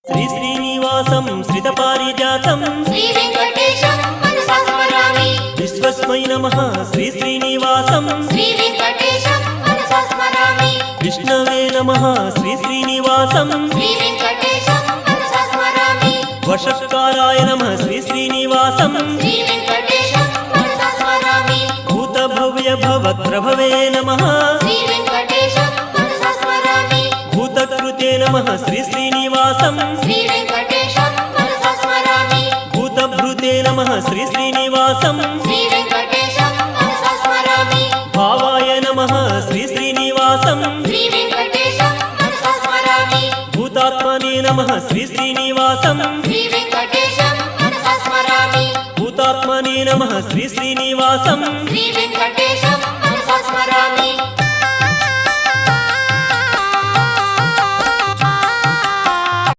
श्री श्रीनिवासं श्रितपारिजातं श्री वेंकटेशं मनसा स्मरामि। विश्वस्मै नमः श्री श्रीनिवासं श्री वेंकटेशं मनसा स्मरामि। विष्णवे नमः श्री श्रीनिवासं श्री वेंकटेशं मनसा स्मरामि। वषट्काराय नमः श्री श्रीनिवासं श्री वेंकटेशं मनसा स्मरामि। भूतभव्य भवत्प्रभवे नमः श्री वेंकटेशं मनसा स्मरामि। भूतकृते नमः श्री श्रीनिवासं श्री वेंकटेशं मनसा स्मरामि। भूतभृते नमः श्री श्रीनिवासं श्री वेंकटेशं मनसा स्मरामि। भावाय नमः श्री श्रीनिवासं श्री वेंकटेशं मनसा स्मरामि। भूतात्मने नमः श्री श्रीनिवासं श्री वेंकटेशं मनसा स्मरामि। भूतात्मने नमः श्री श्रीनिवासं श्री वेंकटेशं मनसा स्मरामि।